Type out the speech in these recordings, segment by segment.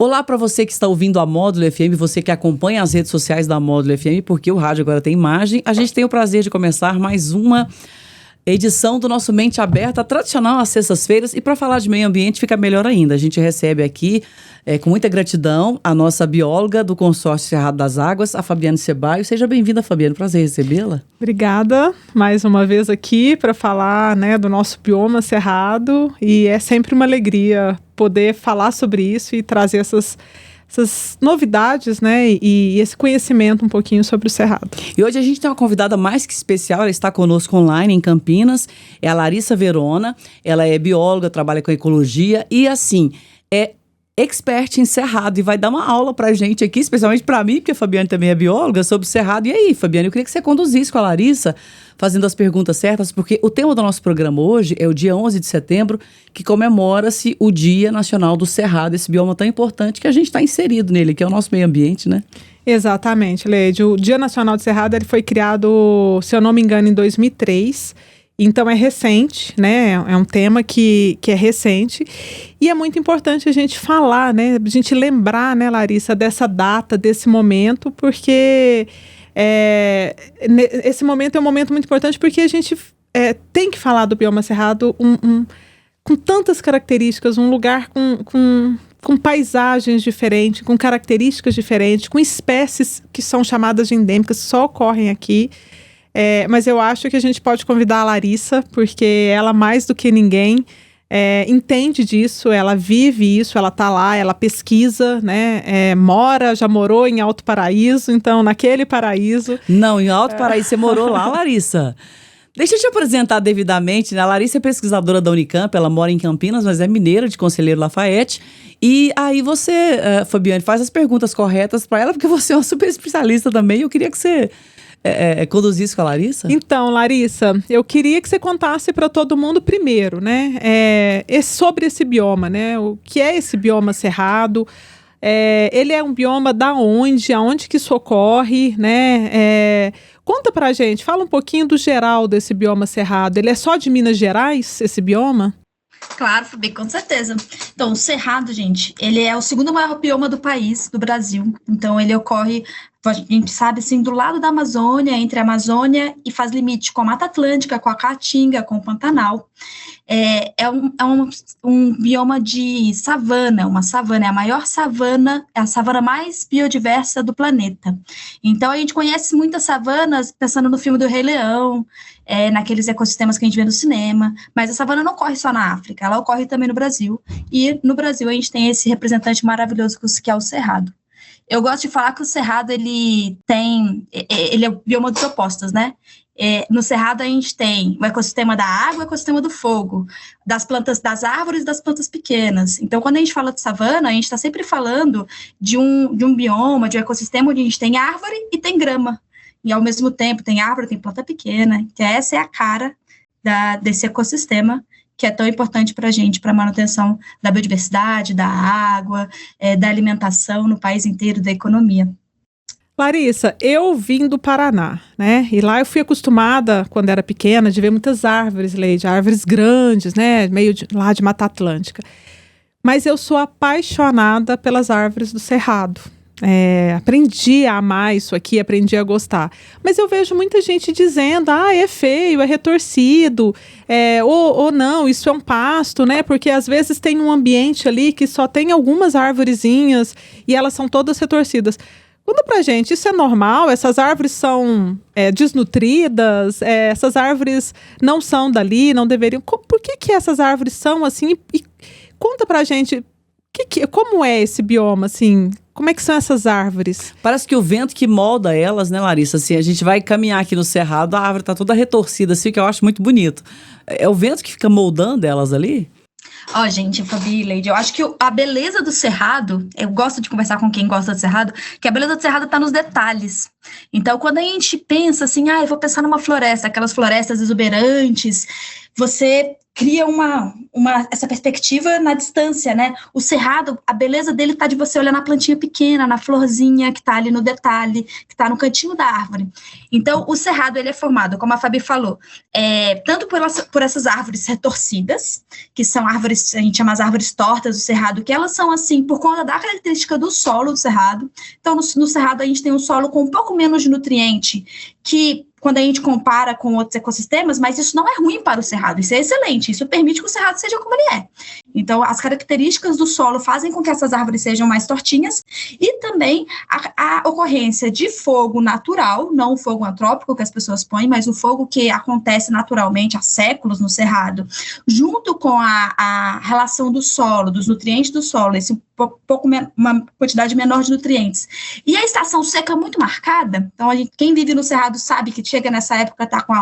Olá para você que está ouvindo a Módulo FM, você que acompanha as redes sociais da Módulo FM, porque o rádio agora tem imagem. A gente tem o prazer de começar mais uma edição do nosso Mente Aberta, tradicional às sextas-feiras. E para falar de meio ambiente fica melhor ainda. A gente recebe aqui, com muita gratidão, a nossa bióloga do Consórcio Cerrado das Águas, a Fabiane Ceballos. Seja bem-vinda, Fabiane. Prazer recebê-la. Obrigada mais uma vez aqui para falar, do nosso bioma cerrado. E é sempre uma alegria poder falar sobre isso e trazer essas novidades, e esse conhecimento um pouquinho sobre o Cerrado. E hoje a gente tem uma convidada mais que especial, ela está conosco online em Campinas, é a Larissa Verona, ela é bióloga, trabalha com ecologia e assim, é expert em Cerrado e vai dar uma aula pra gente aqui, especialmente pra mim, porque a Fabiane também é bióloga, sobre o Cerrado. E aí, Fabiane, eu queria que você conduzisse com a Larissa, fazendo as perguntas certas, porque o tema do nosso programa hoje é o dia 11 de setembro, que comemora-se o Dia Nacional do Cerrado, esse bioma tão importante que a gente está inserido nele, que é o nosso meio ambiente, né? Exatamente, Leide. O Dia Nacional do Cerrado ele foi criado, se eu não me engano, em 2003. Então é recente, é um tema que é recente e é muito importante a gente falar, a gente lembrar, Larissa, dessa data, desse momento, porque esse momento é um momento muito importante porque a gente tem que falar do bioma cerrado com tantas características, um lugar com paisagens diferentes, com características diferentes, com espécies que são chamadas de endêmicas, só ocorrem aqui. Mas eu acho que a gente pode convidar a Larissa, porque ela, mais do que ninguém, entende disso, ela vive isso, ela está lá, ela pesquisa, já morou em Alto Paraíso, então naquele paraíso... Não, em Alto Paraíso, você morou lá, Larissa? Deixa eu te apresentar devidamente, né? A Larissa é pesquisadora da Unicamp, ela mora em Campinas, mas é mineira de Conselheiro Lafayette. E aí você, Fabiane, faz as perguntas corretas para ela, porque você é uma super especialista também, eu queria que você... conduzisse com a Larissa? Então, Larissa, eu queria que você contasse para todo mundo primeiro, sobre esse bioma, o que é esse bioma cerrado, ele é um bioma da onde, aonde que isso ocorre, conta pra gente, fala um pouquinho do geral desse bioma cerrado, ele é só de Minas Gerais, esse bioma? Claro, Fabi, com certeza. Então, o Cerrado, gente, ele é o segundo maior bioma do país, do Brasil. Então, ele ocorre, a gente sabe, assim, do lado da Amazônia, entre a Amazônia e faz limite com a Mata Atlântica, com a Caatinga, com o Pantanal. É um bioma de savana, uma savana, é a maior savana, é a savana mais biodiversa do planeta. Então, a gente conhece muitas savanas, pensando no filme do Rei Leão, naqueles ecossistemas que a gente vê no cinema, mas a savana não ocorre só na África, ela ocorre também no Brasil, e no Brasil a gente tem esse representante maravilhoso que é o Cerrado. Eu gosto de falar que o Cerrado, ele é o bioma dos opostos, no Cerrado a gente tem o ecossistema da água e o ecossistema do fogo, das plantas, das árvores e das plantas pequenas. Então, quando a gente fala de savana, a gente está sempre falando de um bioma, de um ecossistema onde a gente tem árvore e tem grama. E, ao mesmo tempo, tem árvore, tem planta pequena. Então, essa é a cara desse ecossistema, que é tão importante para a gente, para a manutenção da biodiversidade, da água, da alimentação no país inteiro, da economia. Larissa, eu vim do Paraná, e lá eu fui acostumada, quando era pequena, de ver muitas árvores, Leide, árvores grandes, lá de Mata Atlântica. Mas eu sou apaixonada pelas árvores do Cerrado. Aprendi a amar isso aqui, aprendi a gostar. Mas eu vejo muita gente dizendo, é feio, é retorcido, ou não, isso é um pasto, porque às vezes tem um ambiente ali que só tem algumas arvorezinhas e elas são todas retorcidas. Conta pra gente, isso é normal? Essas árvores são desnutridas? Essas árvores não são dali, não deveriam... Por que essas árvores são assim? E conta pra gente, como é esse bioma, assim... Como é que são essas árvores? Parece que o vento que molda elas, Larissa? Assim, a gente vai caminhar aqui no Cerrado, a árvore tá toda retorcida, assim, que eu acho muito bonito. É o vento que fica moldando elas ali? Gente, Fabi, Leide, eu acho que a beleza do Cerrado, eu gosto de conversar com quem gosta do Cerrado, que a beleza do Cerrado está nos detalhes. Então, quando a gente pensa assim, eu vou pensar numa floresta, aquelas florestas exuberantes, você cria essa perspectiva na distância, né? O cerrado, a beleza dele está de você olhar na plantinha pequena, na florzinha que está ali no detalhe, que está no cantinho da árvore. Então, o cerrado, ele é formado, como a Fabi falou, tanto por essas árvores retorcidas, que são árvores, a gente chama as árvores tortas do cerrado, que elas são assim, por conta da característica do solo do cerrado. Então, no cerrado, a gente tem um solo com um pouco menos de nutriente, que quando a gente compara com outros ecossistemas, mas isso não é ruim para o cerrado, isso é excelente, isso permite que o cerrado seja como ele é. Então, as características do solo fazem com que essas árvores sejam mais tortinhas, e também a ocorrência de fogo natural, não o fogo antrópico que as pessoas põem, mas o fogo que acontece naturalmente há séculos no cerrado, junto com a relação do solo, dos nutrientes do solo, uma quantidade menor de nutrientes. E a estação seca muito marcada, então quem vive no cerrado sabe que chega nessa época, está com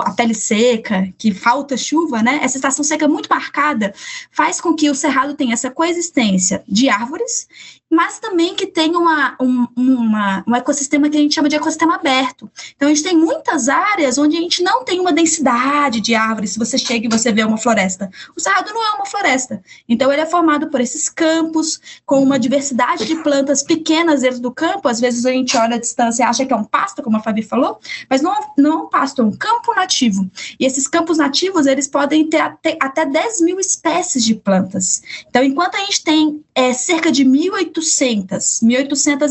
a pele seca, que falta chuva, né? Essa estação seca muito marcada faz com que o cerrado tenha essa coexistência de árvores, mas também que tenha um ecossistema que a gente chama de ecossistema aberto. Então, a gente tem muitas áreas onde a gente não tem uma densidade de árvores, se você chega e você vê uma floresta. O cerrado não é uma floresta. Então, ele é formado por esses campos, com uma diversidade de plantas pequenas dentro do campo. Às vezes, a gente olha à distância e acha que é um pasto, como a Fabi falou, mas não é um pasto, é um campo nativo. E esses campos nativos, eles podem ter até 10 mil espécies de plantas. Então, enquanto a gente tem cerca de 1.800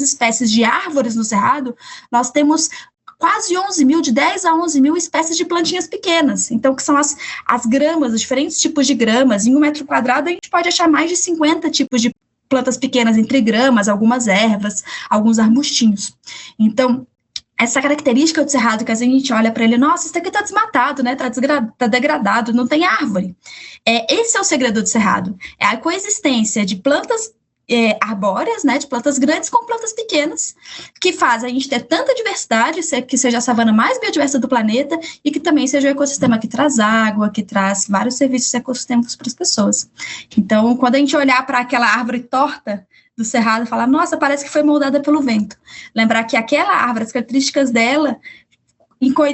espécies de árvores no cerrado, nós temos quase 11 mil, de 10 a 11 mil espécies de plantinhas pequenas. Então, que são as gramas, os diferentes tipos de gramas. Em 1 metro quadrado, a gente pode achar mais de 50 tipos de plantas pequenas, entre gramas, algumas ervas, alguns arbustinhos. Então, essa característica do cerrado, que às vezes a gente olha para ele, nossa, isso aqui está desmatado, né? Está degradado, não tem árvore. Esse é o segredo do cerrado. É a coexistência de plantas arbóreas, né, de plantas grandes com plantas pequenas, que faz a gente ter tanta diversidade, que seja a savana mais biodiversa do planeta, e que também seja um ecossistema que traz água, que traz vários serviços ecossistêmicos para as pessoas. Então, quando a gente olhar para aquela árvore torta do cerrado e falar, nossa, parece que foi moldada pelo vento. Lembrar que aquela árvore, as características dela,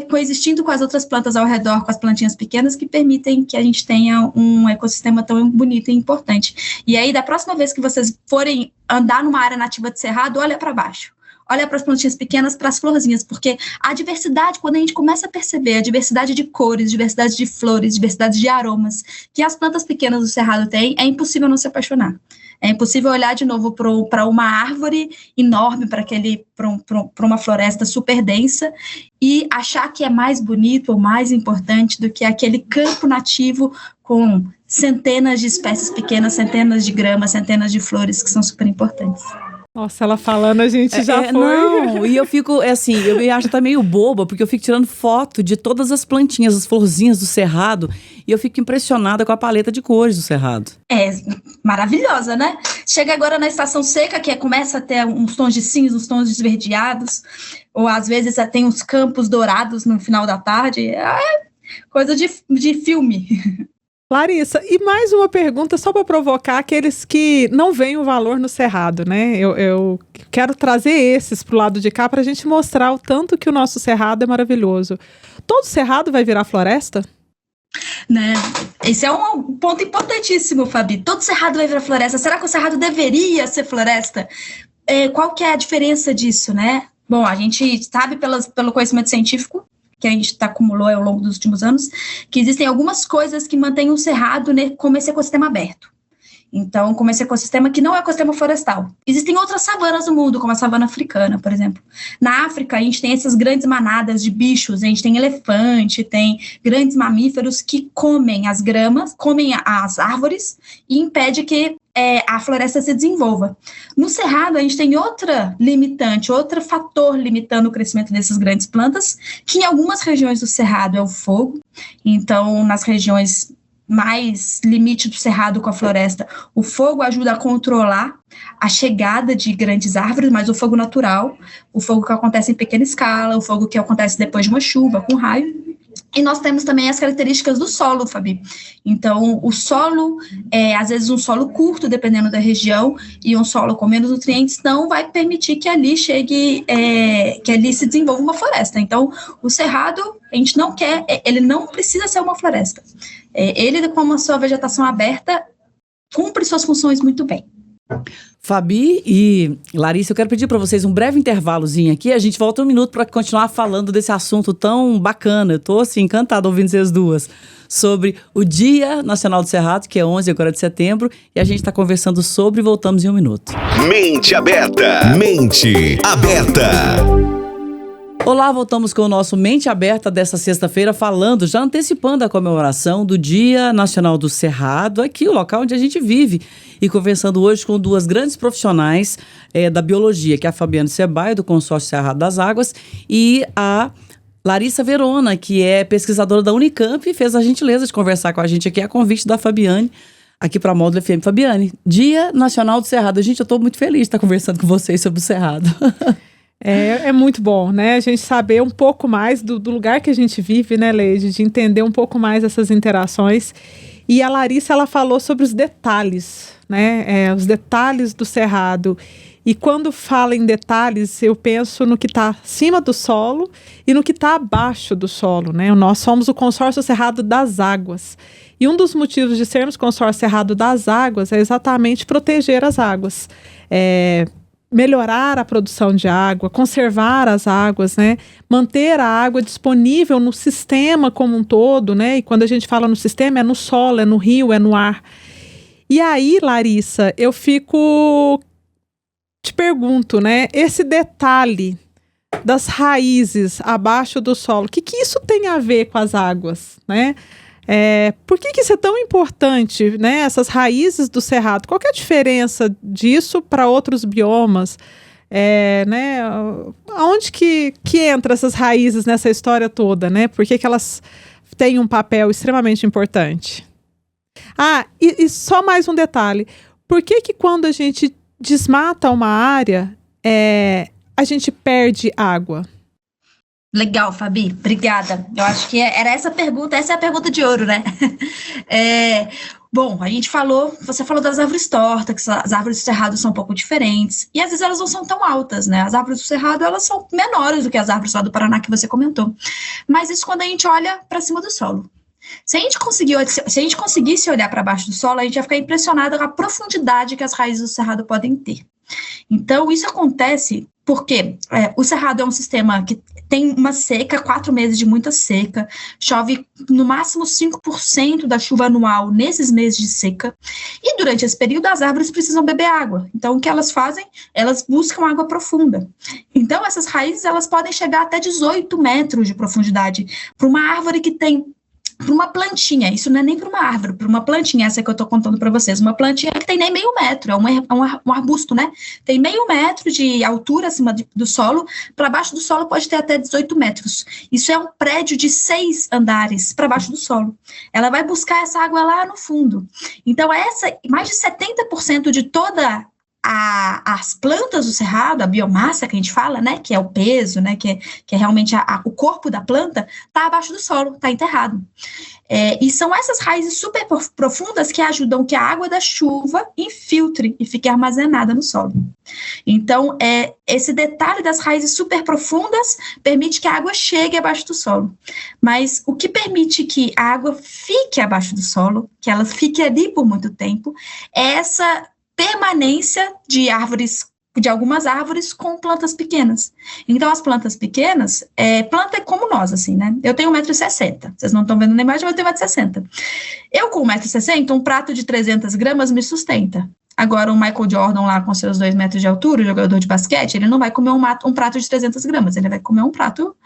coexistindo com as outras plantas ao redor, com as plantinhas pequenas, que permitem que a gente tenha um ecossistema tão bonito e importante. E aí, da próxima vez que vocês forem andar numa área nativa de cerrado, olha para baixo. Olha para as plantinhas pequenas, para as florzinhas, porque a diversidade, quando a gente começa a perceber a diversidade de cores, diversidade de flores, diversidade de aromas que as plantas pequenas do cerrado têm, é impossível não se apaixonar. É impossível olhar de novo para uma árvore enorme, para uma floresta super densa, e achar que é mais bonito ou mais importante do que aquele campo nativo com centenas de espécies pequenas, centenas de gramas, centenas de flores que são super importantes. Nossa, ela falando, a gente já foi. Não, e eu fico, assim, eu me acho até meio boba, porque eu fico tirando foto de todas as plantinhas, as florzinhas do cerrado, e eu fico impressionada com a paleta de cores do cerrado. É maravilhosa, né? Chega agora na estação seca, que começa a ter uns tons de cinza, uns tons esverdeados, ou às vezes tem uns campos dourados no final da tarde. É coisa de filme. Larissa, e mais uma pergunta só para provocar aqueles que não veem o valor no cerrado, né? Eu quero trazer esses para o lado de cá para a gente mostrar o tanto que o nosso cerrado é maravilhoso. Todo cerrado vai virar floresta? Né? Esse é um ponto importantíssimo, Fabi. Todo cerrado vai virar floresta. Será que o cerrado deveria ser floresta? Qual que é a diferença disso, né? Bom, a gente sabe pelo conhecimento científico que a gente acumulou ao longo dos últimos anos, que existem algumas coisas que mantêm o cerrado como esse ecossistema aberto. Então, como esse ecossistema que não é ecossistema florestal. Existem outras savanas no mundo, como a savana africana, por exemplo. Na África, a gente tem essas grandes manadas de bichos, a gente tem elefante, tem grandes mamíferos que comem as gramas, comem as árvores e impede que a floresta se desenvolva. No cerrado, a gente tem outra limitante, outro fator limitando o crescimento dessas grandes plantas, que em algumas regiões do cerrado é o fogo. Então, nas regiões mais limite do cerrado com a floresta, o fogo ajuda a controlar a chegada de grandes árvores, mas o fogo natural, o fogo que acontece em pequena escala, o fogo que acontece depois de uma chuva, com raio, E nós temos também as características do solo, Fabi. Então, o solo, às vezes um solo curto, dependendo da região, e um solo com menos nutrientes, não vai permitir que ali que ali se desenvolva uma floresta. Então, o cerrado, a gente não quer, ele não precisa ser uma floresta. Ele, com a sua vegetação aberta, cumpre suas funções muito bem. Fabi e Larissa, eu quero pedir para vocês um breve intervalozinho aqui. A gente volta um minuto para continuar falando desse assunto tão bacana. Eu tô assim, encantada ouvindo vocês duas. Sobre o Dia Nacional do Cerrado, que é 11 agora de setembro. E a gente está conversando sobre e voltamos em um minuto. Mente aberta. Mente aberta. Olá, voltamos com o nosso Mente Aberta dessa sexta-feira, falando, já antecipando a comemoração do Dia Nacional do Cerrado, aqui o local onde a gente vive. E conversando hoje com duas grandes profissionais da biologia, que é a Fabiane Ceballos, do Consórcio Cerrado das Águas, e a Larissa Verona, que é pesquisadora da Unicamp, e fez a gentileza de conversar com a gente aqui a convite da Fabiane, aqui para a Módulo FM. Fabiane, Dia Nacional do Cerrado. Gente, eu estou muito feliz de estar conversando com vocês sobre o Cerrado. É muito bom, né? A gente saber um pouco mais do lugar que a gente vive, né, Leide? De entender um pouco mais essas interações. E a Larissa, ela falou sobre os detalhes, né? Os detalhes do cerrado. E quando fala em detalhes, eu penso no que está acima do solo e no que está abaixo do solo, né? Nós somos o Consórcio Cerrado das Águas. E um dos motivos de sermos Consórcio Cerrado das Águas é exatamente proteger as águas. Melhorar a produção de água, conservar as águas, né? Manter a água disponível no sistema como um todo, né? E quando a gente fala no sistema, é no solo, é no rio, é no ar. E aí, Larissa, eu te pergunto, né? Esse detalhe das raízes abaixo do solo, o que isso tem a ver com as águas, né? Por que isso é tão importante, né? Essas raízes do cerrado, qual que é a diferença disso para outros biomas? Né? Aonde que entra essas raízes nessa história toda, né? Por que elas têm um papel extremamente importante? E só mais um detalhe. Por que quando a gente desmata uma área, a gente perde água? Legal, Fabi, obrigada. Eu acho que era essa pergunta, essa é a pergunta de ouro, né? Bom, você falou das árvores tortas, que as árvores do cerrado são um pouco diferentes, e às vezes elas não são tão altas, né? As árvores do cerrado, elas são menores do que as árvores lá do Paraná que você comentou. Mas isso quando a gente olha para cima do solo. Se a gente conseguisse olhar para baixo do solo, a gente ia ficar impressionado com a profundidade que as raízes do cerrado podem ter. Então, isso acontece porque o cerrado é um sistema que tem uma seca, 4 meses de muita seca, chove no máximo 5% da chuva anual nesses meses de seca, e durante esse período as árvores precisam beber água. Então, o que elas fazem? Elas buscam água profunda. Então, essas raízes elas podem chegar até 18 metros de profundidade. Para uma árvore que tem para uma plantinha, isso não é nem para uma árvore, para uma plantinha, essa que eu estou contando para vocês, uma plantinha que tem nem meio metro, é um arbusto, né? Tem meio metro de altura acima do solo, para baixo do solo pode ter até 18 metros. Isso é um prédio de 6 andares para baixo do solo. Ela vai buscar essa água lá no fundo. Então, mais de 70% de toda as plantas do cerrado, a biomassa que a gente fala, né, que é o peso, né, que é realmente o corpo da planta, está abaixo do solo, está enterrado. E são essas raízes super profundas que ajudam que a água da chuva infiltre e fique armazenada no solo. Então, esse detalhe das raízes super profundas permite que a água chegue abaixo do solo. Mas o que permite que a água fique abaixo do solo, que ela fique ali por muito tempo, é essa permanência de algumas árvores com plantas pequenas. Então, as plantas pequenas, planta é como nós, assim, né? Eu tenho 1,60 m, vocês não estão vendo nem mais, mas eu tenho 1,60 m. Eu, com 1,60 m, um prato de 300 gramas me sustenta. Agora, o Michael Jordan lá com seus 2 metros de altura, o jogador de basquete, ele não vai comer um prato de 300 gramas, ele vai comer um prato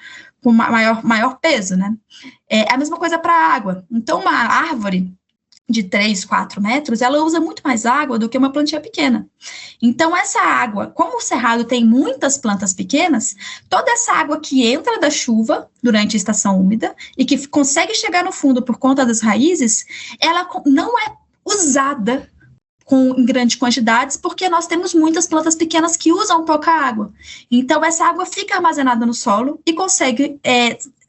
com maior peso, né? É a mesma coisa para a água. Então, uma árvore de 3, 4 metros, ela usa muito mais água do que uma plantinha pequena. Então, essa água, como o cerrado tem muitas plantas pequenas, toda essa água que entra da chuva durante a estação úmida e que consegue chegar no fundo por conta das raízes, ela não é usada em grandes quantidades, porque nós temos muitas plantas pequenas que usam pouca água. Então, essa água fica armazenada no solo e consegue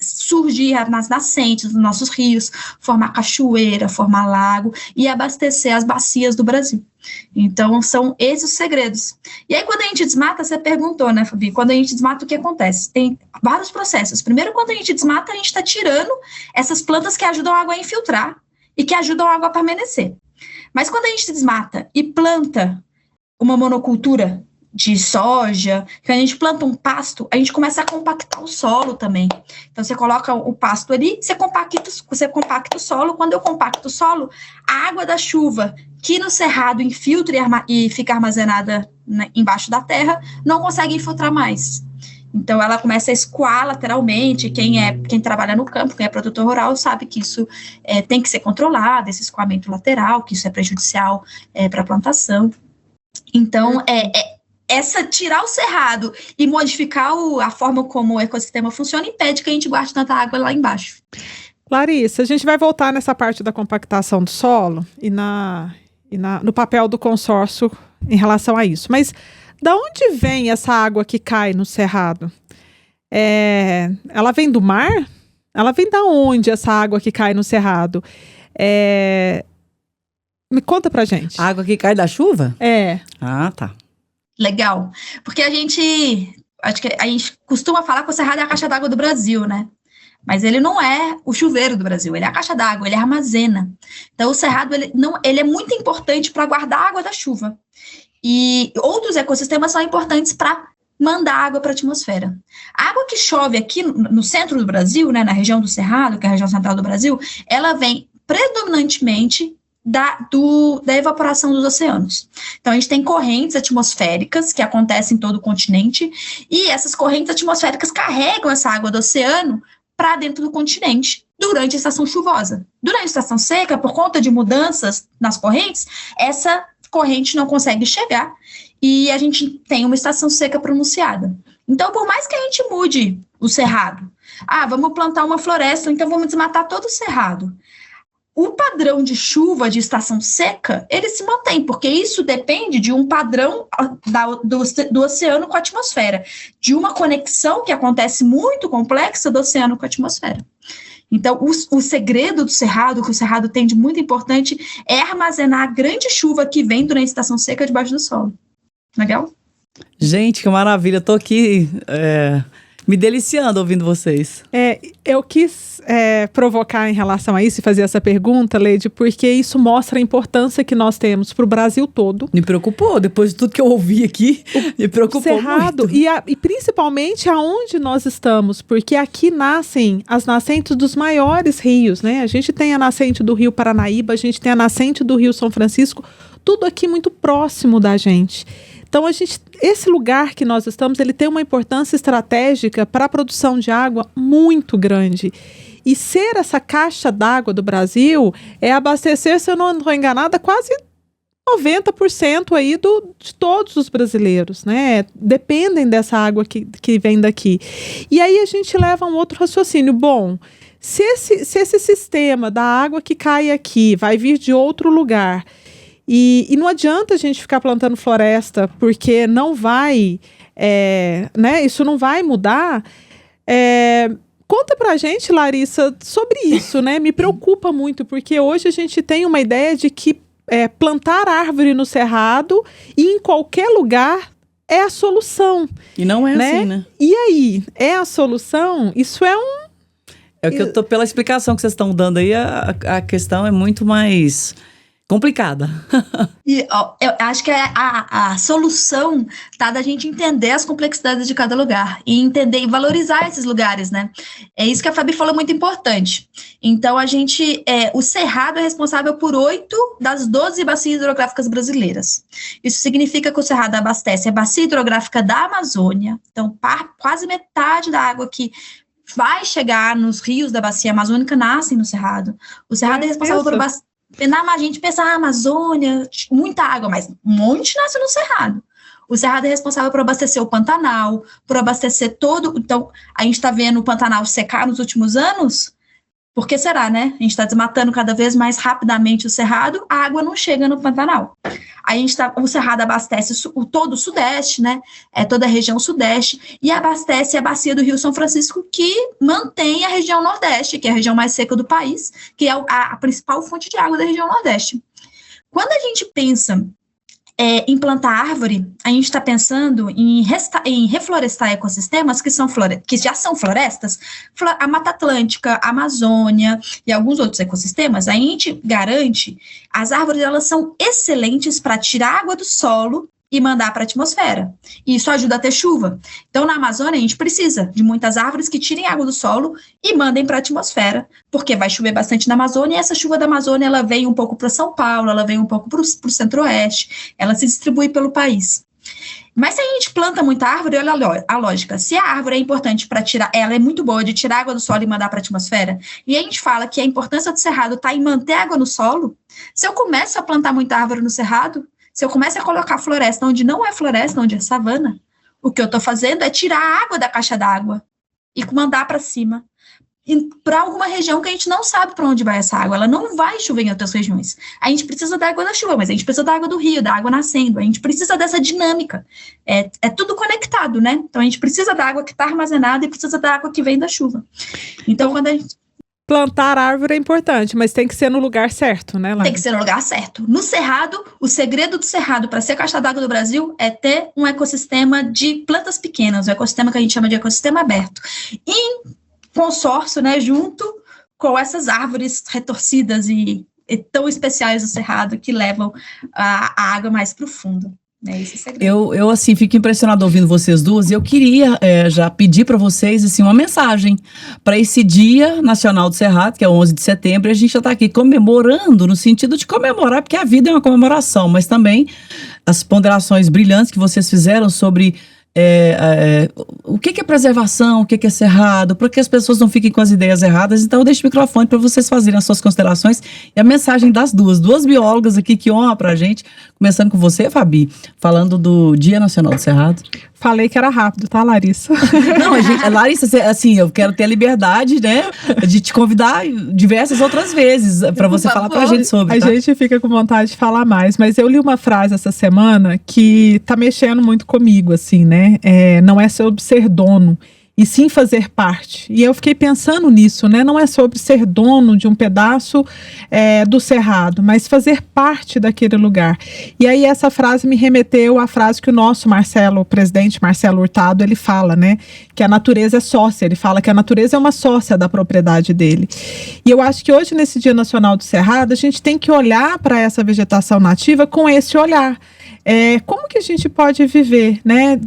surgir nas nascentes dos nossos rios, formar cachoeira, formar lago e abastecer as bacias do Brasil. Então, são esses os segredos. E aí, quando a gente desmata, você perguntou, né, Fabi? Quando a gente desmata, o que acontece? Tem vários processos. Primeiro, quando a gente desmata, a gente está tirando essas plantas que ajudam a água a infiltrar e que ajudam a água a permanecer. Mas quando a gente desmata e planta uma monocultura de soja, que a gente planta um pasto, a gente começa a compactar o solo também. Então, você coloca o pasto ali, você compacta o solo. Quando eu compacto o solo, a água da chuva, que no cerrado infiltra e fica armazenada, né, embaixo da terra, não consegue infiltrar mais. Então, ela começa a escoar lateralmente. Quem trabalha no campo, quem é produtor rural, sabe que isso tem que ser controlado, esse escoamento lateral, que isso é prejudicial para a plantação. Então, tirar o cerrado e modificar a forma como o ecossistema funciona impede que a gente guarde tanta água lá embaixo. Larissa, a gente vai voltar nessa parte da compactação do solo e no papel do consórcio em relação a isso. Mas da onde vem essa água que cai no cerrado? Ela vem do mar? Ela vem da onde essa água que cai no cerrado? Me conta pra gente. A água que cai da chuva? Ah, tá. Legal. Porque acho que a gente costuma falar que o cerrado é a caixa d'água do Brasil, né? Mas ele não é o chuveiro do Brasil, ele é a caixa d'água, ele armazena. Então, o cerrado, ele é muito importante para guardar a água da chuva. E outros ecossistemas são importantes para mandar água para a atmosfera. A água que chove aqui no centro do Brasil, né, na região do Cerrado, que é a região central do Brasil, ela vem predominantemente da evaporação dos oceanos. Então, a gente tem correntes atmosféricas que acontecem em todo o continente, e essas correntes atmosféricas carregam essa água do oceano para dentro do continente durante a estação chuvosa. Durante a estação seca, por conta de mudanças nas correntes, essa corrente não consegue chegar e a gente tem uma estação seca pronunciada. Então, por mais que a gente mude o cerrado, vamos plantar uma floresta, então vamos desmatar todo o cerrado. O padrão de chuva de estação seca, ele se mantém, porque isso depende de um padrão do oceano com a atmosfera, de uma conexão que acontece muito complexa do oceano com a atmosfera. Então, o segredo do cerrado, que o cerrado tem de muito importante, é armazenar a grande chuva que vem durante a estação seca debaixo do solo. Legal? Gente, que maravilha. Tô aqui me deliciando ouvindo vocês. Eu quis provocar em relação a isso e fazer essa pergunta, Leide, porque isso mostra a importância que nós temos para o Brasil todo. Me preocupou, depois de tudo que eu ouvi aqui, me preocupou Cerrado, muito. E principalmente aonde nós estamos, porque aqui nascem as nascentes dos maiores rios, né? A gente tem a nascente do Rio Paranaíba, a gente tem a nascente do Rio São Francisco, tudo aqui muito próximo da gente. Então, esse lugar que nós estamos, ele tem uma importância estratégica para a produção de água muito grande. E ser essa caixa d'água do Brasil é abastecer, se eu não estou enganada, quase 90% aí de todos os brasileiros, né? Dependem dessa água que vem daqui. E aí a gente leva um outro raciocínio. Bom, se esse sistema da água que cai aqui vai vir de outro lugar... E não adianta a gente ficar plantando floresta, porque não vai, né, isso não vai mudar. Conta pra gente, Larissa, sobre isso, né? Me preocupa muito, porque hoje a gente tem uma ideia de que plantar árvore no cerrado e em qualquer lugar é a solução. E não é assim, né? E aí, é a solução? Isso é um... É o que eu tô, pela explicação que vocês estão dando aí, a questão é muito mais... complicada. E eu acho que a solução tá da gente entender as complexidades de cada lugar e entender e valorizar esses lugares, né? É isso que a Fabi falou, muito importante. Então, o Cerrado é responsável por 8 das 12 bacias hidrográficas brasileiras. Isso significa que o Cerrado abastece a bacia hidrográfica da Amazônia, então quase metade da água que vai chegar nos rios da bacia amazônica nasce no Cerrado. O Cerrado é responsável por a gente pensa, Amazônia, muita água, mas um monte nasce no Cerrado. O Cerrado é responsável por abastecer o Pantanal, por abastecer todo... Então, a gente está vendo o Pantanal secar nos últimos anos, Por que será, né? A gente está desmatando cada vez mais rapidamente o cerrado, a água não chega no Pantanal. Aí o cerrado abastece todo o sudeste, né? Toda a região sudeste, e abastece a bacia do Rio São Francisco, que mantém a região nordeste, que é a região mais seca do país, que é a principal fonte de água da região nordeste. Quando a gente pensa em plantar árvore, a gente está pensando em reflorestar ecossistemas que já são florestas, a Mata Atlântica, a Amazônia e alguns outros ecossistemas. A gente garante, as árvores elas são excelentes para tirar água do solo e mandar para a atmosfera. E isso ajuda a ter chuva. Então, na Amazônia, a gente precisa de muitas árvores que tirem água do solo e mandem para a atmosfera, porque vai chover bastante na Amazônia, e essa chuva da Amazônia, ela vem um pouco para São Paulo, ela vem um pouco para o centro-oeste, ela se distribui pelo país. Mas se a gente planta muita árvore, olha a lógica, se a árvore é importante para tirar, ela é muito boa de tirar água do solo e mandar para a atmosfera, e a gente fala que a importância do cerrado está em manter água no solo, se eu começo a plantar muita árvore no cerrado, se eu começo a colocar floresta onde não é floresta, onde é savana, o que eu estou fazendo é tirar a água da caixa d'água e mandar para cima, para alguma região que a gente não sabe para onde vai essa água. Ela não vai chover em outras regiões. A gente precisa da água da chuva, mas a gente precisa da água do rio, da água nascendo. A gente precisa dessa dinâmica. É tudo conectado, né? Então, a gente precisa da água que está armazenada e precisa da água que vem da chuva. Então, quando a gente... Plantar árvore é importante, mas tem que ser no lugar certo, né, Laís? Tem que ser no lugar certo. No cerrado, o segredo do cerrado para ser a caixa d'água do Brasil é ter um ecossistema de plantas pequenas, um ecossistema que a gente chama de ecossistema aberto. Em consórcio, né, junto com essas árvores retorcidas e tão especiais do cerrado que levam a água mais para o fundo. Esse é o segredo. Eu assim, fico impressionada ouvindo vocês duas, e eu queria já pedir para vocês, assim, uma mensagem para esse Dia Nacional do Cerrado, que é o 11 de setembro, e a gente já está aqui comemorando, no sentido de comemorar, porque a vida é uma comemoração, mas também as ponderações brilhantes que vocês fizeram sobre o que é preservação, o que é cerrado, para que as pessoas não fiquem com as ideias erradas. Então eu deixo o microfone para vocês fazerem as suas considerações e a mensagem das duas biólogas aqui, que honra pra gente, começando com você, Fabi, falando do Dia Nacional do Cerrado. Falei que era rápido, tá, Larissa? Não, Larissa, assim, eu quero ter a liberdade, né, de te convidar diversas outras vezes para você falar pra gente sobre. A gente fica com vontade de falar mais, mas eu li uma frase essa semana que tá mexendo muito comigo, assim, né? Não é sobre ser dono, e sim fazer parte. E eu fiquei pensando nisso, né? Não é sobre ser dono de um pedaço do cerrado, mas fazer parte daquele lugar. E aí essa frase me remeteu à frase que o nosso o presidente Marcelo Hurtado, ele fala, né? Que a natureza é sócia. Ele fala que a natureza é uma sócia da propriedade dele. E eu acho que hoje, nesse Dia Nacional do Cerrado, a gente tem que olhar para essa vegetação nativa com esse olhar. Como que a gente pode viver, né?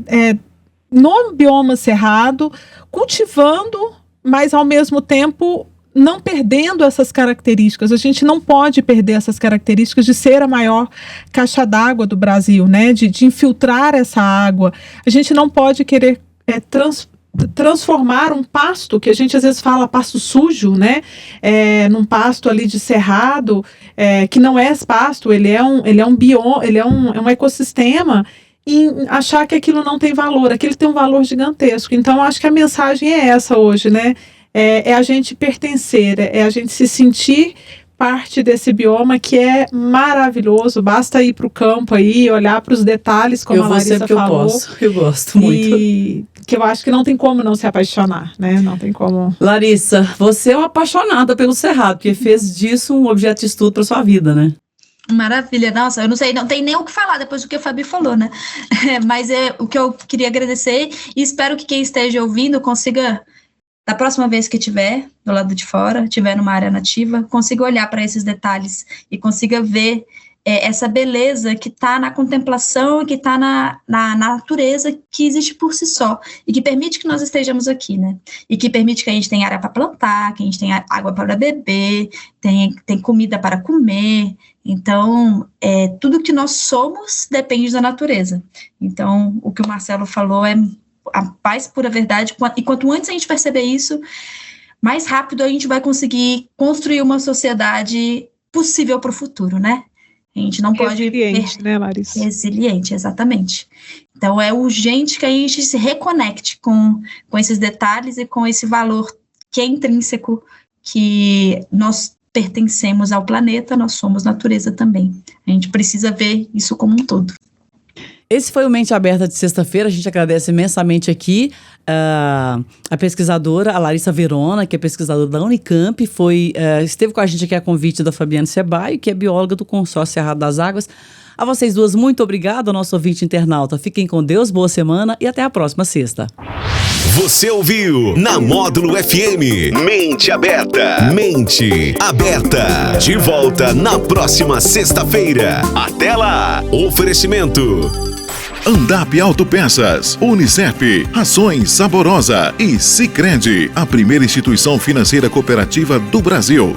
No bioma cerrado, cultivando, mas ao mesmo tempo não perdendo essas características. A gente não pode perder essas características de ser a maior caixa d'água do Brasil, né? De infiltrar essa água. A gente não pode querer transformar um pasto, que a gente às vezes fala pasto sujo, né? Num pasto ali de cerrado, que não é pasto, ele é um bioma, ele é um ecossistema, e achar que aquilo não tem valor, aquilo tem um valor gigantesco. Então, acho que a mensagem é essa hoje, né? É a gente pertencer, é a gente se sentir parte desse bioma que é maravilhoso. Basta ir para o campo aí, olhar para os detalhes, como a Larissa falou. Eu gosto muito. E que eu acho que não tem como não se apaixonar, né? Não tem como. Larissa, você é uma apaixonada pelo cerrado, porque fez disso um objeto de estudo para sua vida, né? Maravilha, nossa, eu não sei, não tem nem o que falar depois do que a Fabi falou, né? Mas o que eu queria agradecer, e espero que quem esteja ouvindo consiga, da próxima vez que estiver do lado de fora, estiver numa área nativa, consiga olhar para esses detalhes e consiga ver essa beleza que está na contemplação e que está na natureza que existe por si só e que permite que nós estejamos aqui, né? E que permite que a gente tenha área para plantar, que a gente tenha água para beber, tem comida para comer. Então, tudo que nós somos depende da natureza. Então, o que o Marcelo falou é a paz pura verdade, e quanto antes a gente perceber isso, mais rápido a gente vai conseguir construir uma sociedade possível para o futuro, né? A gente não pode... Resiliente, né, Larissa? Resiliente, exatamente. Então, é urgente que a gente se reconecte com esses detalhes e com esse valor que é intrínseco, que nós pertencemos ao planeta, nós somos natureza também. A gente precisa ver isso como um todo. Esse foi o Mente Aberta de sexta-feira. A gente agradece imensamente aqui a pesquisadora, a Larissa Verona, que é pesquisadora da Unicamp, esteve com a gente aqui a convite da Fabiane Ceballos, que é bióloga do Consórcio Cerrado das Águas. A vocês duas, muito obrigada, nosso ouvinte internauta. Fiquem com Deus, boa semana e até a próxima sexta. Você ouviu na Módulo FM Mente Aberta. Mente Aberta. De volta na próxima sexta-feira. Até lá. Oferecimento Andap Autopeças, Unicef, Rações Saborosa e Sicredi, a primeira instituição financeira cooperativa do Brasil.